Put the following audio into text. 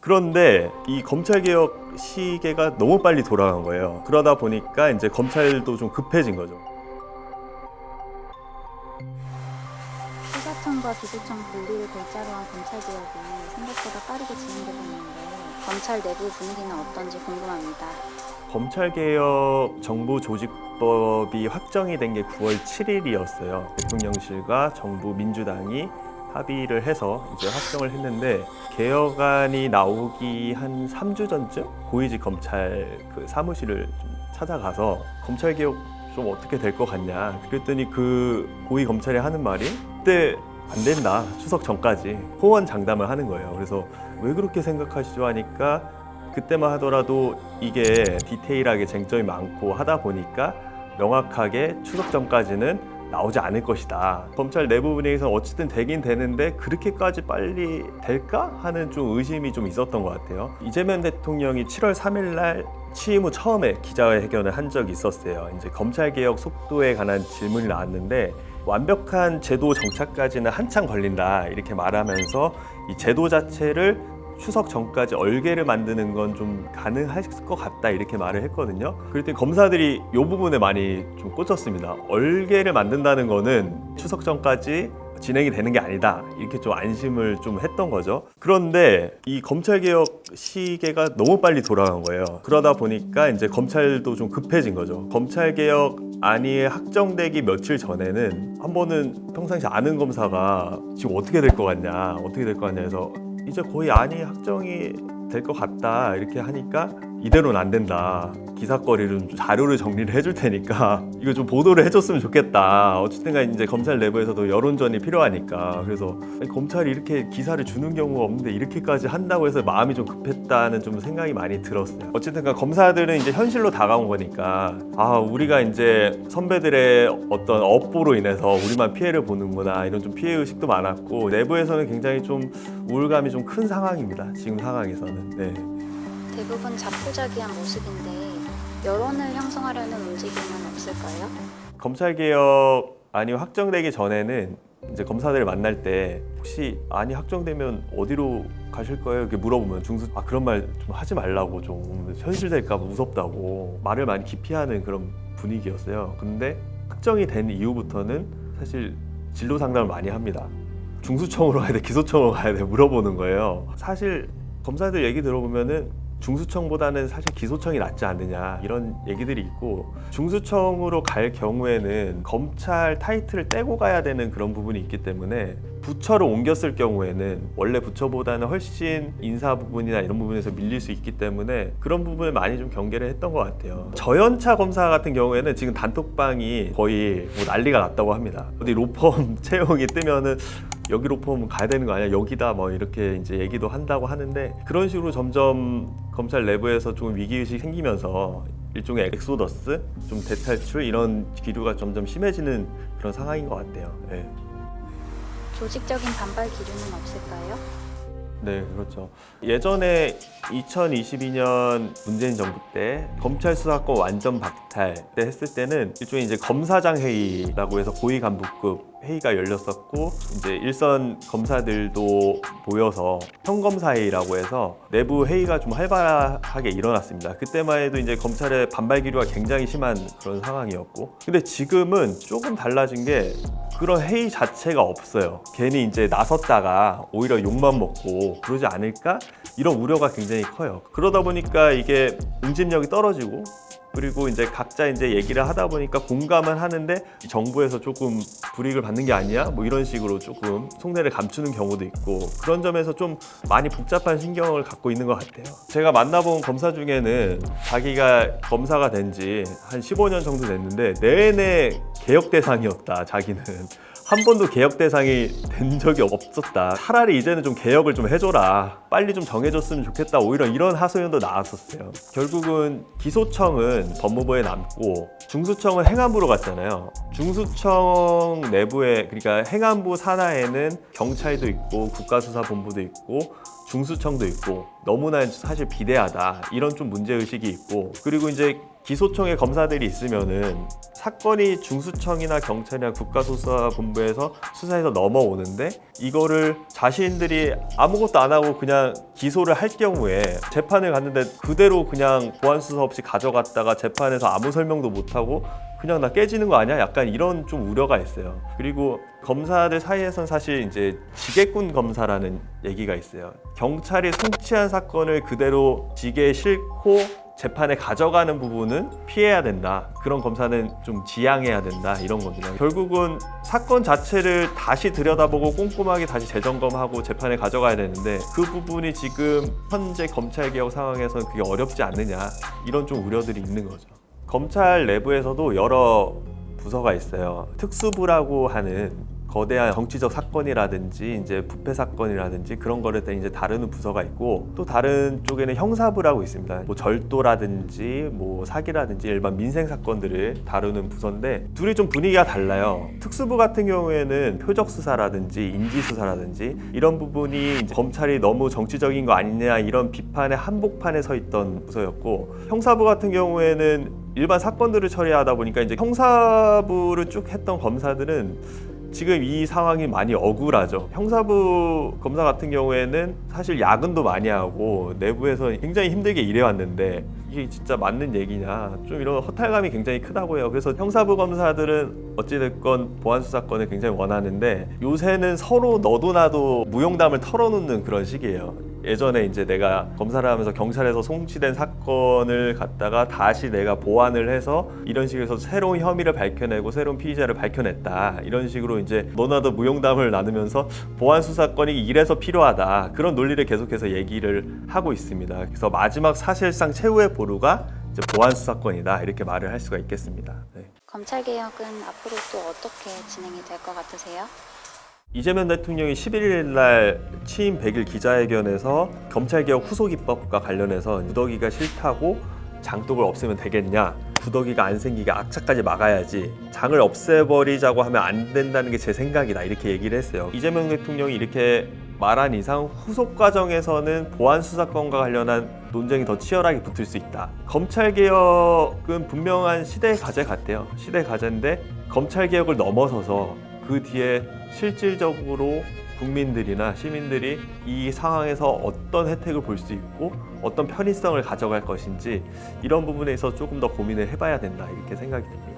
그런데 이 검찰개혁 시계가 너무 빨리 돌아간 거예요. 그러다 보니까 이제 검찰도 좀 급해진 거죠. 수사청과 기소청 분리를 골자로 한 검찰개혁이 생각보다 빠르게 진행되고 있는데 검찰 내부 분위기는 어떤지 궁금합니다. 검찰개혁 정부조직법이 확정이 된 게 9월 7일이었어요. 대통령실과 정부 민주당이 합의를 해서 이제 확정을 했는데 개혁안이 나오기 한 3주 전쯤 고위직 검찰 그 사무실을 좀 찾아가서 검찰개혁 좀 어떻게 될 것 같냐 그랬더니 그 고위 검찰이 하는 말이 그때 안 된다 추석 전까지 호언장담을 하는 거예요. 그래서 왜 그렇게 생각하시죠 하니까 그때만 하더라도 이게 디테일하게 쟁점이 많고 하다 보니까 명확하게 추석 전까지는 나오지 않을 것이다. 검찰 내부 분위기에서 어쨌든 되긴 되는데 그렇게까지 빨리 될까 하는 좀 의심이 좀 있었던 것 같아요. 이재명 대통령이 7월 3일 날 취임 후 처음에 기자회견을 한 적이 있었어요. 이제 검찰개혁 속도에 관한 질문이 나왔는데 완벽한 제도 정착까지는 한참 걸린다 이렇게 말하면서 이 제도 자체를 추석 전까지 얼개를 만드는 건 좀 가능할 것 같다 이렇게 말을 했거든요. 그럴 때 검사들이 이 부분에 많이 좀 꽂혔습니다. 얼개를 만든다는 거는 추석 전까지 진행이 되는 게 아니다 이렇게 좀 안심을 좀 했던 거죠. 그런데 이 검찰개혁 시계가 너무 빨리 돌아간 거예요. 그러다 보니까 이제 검찰도 좀 급해진 거죠. 검찰개혁 안이 확정되기 며칠 전에는 한 번은 평상시 아는 검사가 지금 어떻게 될 것 같냐 해서 이제 거의 안이 확정이 될 것 같다 이렇게 하니까 이대로는 안 된다. 기사거리를 좀 자료를 정리를 해줄 테니까 이거 좀 보도를 해줬으면 좋겠다. 어쨌든간 이제 검찰 내부에서도 여론전이 필요하니까 그래서 아니, 검찰이 이렇게 기사를 주는 경우가 없는데 이렇게까지 한다고 해서 마음이 좀 급했다는 좀 생각이 많이 들었어요. 어쨌든간 검사들은 이제 현실로 다가온 거니까 아 우리가 이제 선배들의 어떤 업보로 인해서 우리만 피해를 보는구나 이런 좀 피해 의식도 많았고 내부에서는 굉장히 좀 우울감이 좀 큰 상황입니다. 지금 상황에서는. 네. 대부분 자포자기한 모습인데 여론을 형성하려는 움직임은 없을까요? 검찰개혁안이 확정되기 전에는 이제 검사들을 만날 때 혹시 안이 확정되면 어디로 가실 거예요? 이렇게 물어보면 중수 그런 말 좀 하지 말라고 좀 현실될까 봐 무섭다고 말을 많이 기피하는 그런 분위기였어요. 근데 확정이 된 이후부터는 사실 진로 상담을 많이 합니다. 중수청으로 가야 돼, 기소청으로 가야 돼 물어보는 거예요. 사실 검사들 얘기 들어보면은 중수청보다는 사실 기소청이 낫지 않느냐 이런 얘기들이 있고 중수청으로 갈 경우에는 검찰 타이틀을 떼고 가야 되는 그런 부분이 있기 때문에 부처를 옮겼을 경우에는 원래 부처보다는 훨씬 인사 부분이나 이런 부분에서 밀릴 수 있기 때문에 그런 부분을 많이 좀 경계를 했던 것 같아요. 저연차 검사 같은 경우에는 지금 단톡방이 거의 뭐 난리가 났다고 합니다. 어디 로펌 채용이 뜨면은 여기 로펌 가야 되는 거 아니야? 여기다 뭐 이렇게 이제 얘기도 한다고 하는데 그런 식으로 점점 검찰 내부에서 좀 위기의식이 생기면서 일종의 엑소더스, 좀 대탈출 이런 기류가 점점 심해지는 그런 상황인 것 같아요. 네. 조직적인 반발 기류는 없을까요? 네, 그렇죠. 예전에 2022년 문재인 정부 때 검찰 수사권 완전 박탈 때 했을 때는 일종의 이제 검사장 회의라고 해서 고위 간부급 회의가 열렸었고 이제 일선 검사들도 모여서 평검사회의라고 해서 내부 회의가 좀 활발하게 일어났습니다. 그때만 해도 이제 검찰의 반발 기류가 굉장히 심한 그런 상황이었고 근데 지금은 조금 달라진 게 그런 회의 자체가 없어요. 괜히 이제 나섰다가 오히려 욕만 먹고 그러지 않을까? 이런 우려가 굉장히 커요. 그러다 보니까 이게 응집력이 떨어지고 그리고 이제 각자 이제 얘기를 하다 보니까 공감은 하는데 정부에서 조금 불이익을 받는 게 아니야? 뭐 이런 식으로 조금 속내를 감추는 경우도 있고 그런 점에서 좀 많이 복잡한 신경을 갖고 있는 것 같아요. 제가 만나본 검사 중에는 자기가 검사가 된 지 한 15년 정도 됐는데 내내 개혁 대상이었다. 자기는 한 번도 개혁 대상이 된 적이 없었다. 차라리 이제는 좀 개혁을 좀 해줘라. 빨리 좀 정해줬으면 좋겠다. 오히려 이런 하소연도 나왔었어요. 결국은 기소청은 법무부에 남고 중수청은 행안부로 갔잖아요. 중수청 내부에 그러니까 행안부 산하에는 경찰도 있고 국가수사본부도 있고 중수청도 있고 너무나 사실 비대하다 이런 좀 문제의식이 있고 그리고 이제 기소청에 검사들이 있으면은 사건이 중수청이나 경찰이나 국가수사본부에서 수사해서 넘어오는데 이거를 자신들이 아무것도 안 하고 그냥 기소를 할 경우에 재판을 갔는데 그대로 그냥 보안 수사 없이 가져갔다가 재판에서 아무 설명도 못하고 그냥 나 깨지는 거 아니야? 약간 이런 좀 우려가 있어요. 그리고 검사들 사이에선 사실 이제 지게꾼 검사라는 얘기가 있어요. 경찰이 송치한 사건을 그대로 지게에 싣고 재판에 가져가는 부분은 피해야 된다. 그런 검사는 좀 지양해야 된다. 이런 거거든요. 결국은 사건 자체를 다시 들여다보고 꼼꼼하게 다시 재점검하고 재판에 가져가야 되는데 그 부분이 지금 현재 검찰개혁 상황에서는 그게 어렵지 않느냐. 이런 좀 우려들이 있는 거죠. 검찰 내부에서도 여러 부서가 있어요. 특수부라고 하는 거대한 정치적 사건이라든지 이제 부패 사건이라든지 그런 거를 이제 다루는 부서가 있고 또 다른 쪽에는 형사부라고 있습니다. 뭐 절도라든지 뭐 사기라든지 일반 민생 사건들을 다루는 부서인데 둘이 좀 분위기가 달라요. 특수부 같은 경우에는 표적 수사라든지 인지 수사라든지 이런 부분이 이제 검찰이 너무 정치적인 거 아니냐 이런 비판의 한복판에 서 있던 부서였고 형사부 같은 경우에는 일반 사건들을 처리하다 보니까 이제 형사부를 쭉 했던 검사들은 지금 이 상황이 많이 억울하죠. 형사부 검사 같은 경우에는 사실 야근도 많이 하고 내부에서 굉장히 힘들게 일해왔는데 이게 진짜 맞는 얘기냐 좀 이런 허탈감이 굉장히 크다고 해요. 그래서 형사부 검사들은 어찌됐건 보안수사권을 굉장히 원하는데 요새는 서로 너도 나도 무용담을 털어놓는 그런 시기예요. 예전에 이제 내가 검사를 하면서 경찰에서 송치된 사건을 갖다가 다시 내가 보완을 해서 이런 식으로 해서 새로운 혐의를 밝혀내고 새로운 피의자를 밝혀냈다. 이런 식으로 이제 너나도 무용담을 나누면서 보안 수사권이 이래서 필요하다. 그런 논리를 계속해서 얘기를 하고 있습니다. 그래서 마지막 사실상 최후의 보루가 이제 보안 수사권이다. 이렇게 말을 할 수가 있겠습니다. 네. 검찰 개혁은 앞으로 또 어떻게 진행이 될 것 같으세요? 이재명 대통령이 11일 날 취임 100일 기자회견에서 검찰개혁 후속입법과 관련해서 구더기가 싫다고 장독을 없애면 되겠냐, 구더기가 안 생기게 악착까지 막아야지, 장을 없애버리자고 하면 안 된다는 게 제 생각이다, 이렇게 얘기를 했어요. 이재명 대통령이 이렇게 말한 이상 후속 과정에서는 보안 수사권과 관련한 논쟁이 더 치열하게 붙을 수 있다. 검찰개혁은 분명한 시대의 과제 같아요. 시대의 과제인데 검찰개혁을 넘어서서 그 뒤에 실질적으로 국민들이나 시민들이 이 상황에서 어떤 혜택을 볼 수 있고 어떤 편의성을 가져갈 것인지 이런 부분에서 조금 더 고민을 해봐야 된다, 이렇게 생각이 듭니다.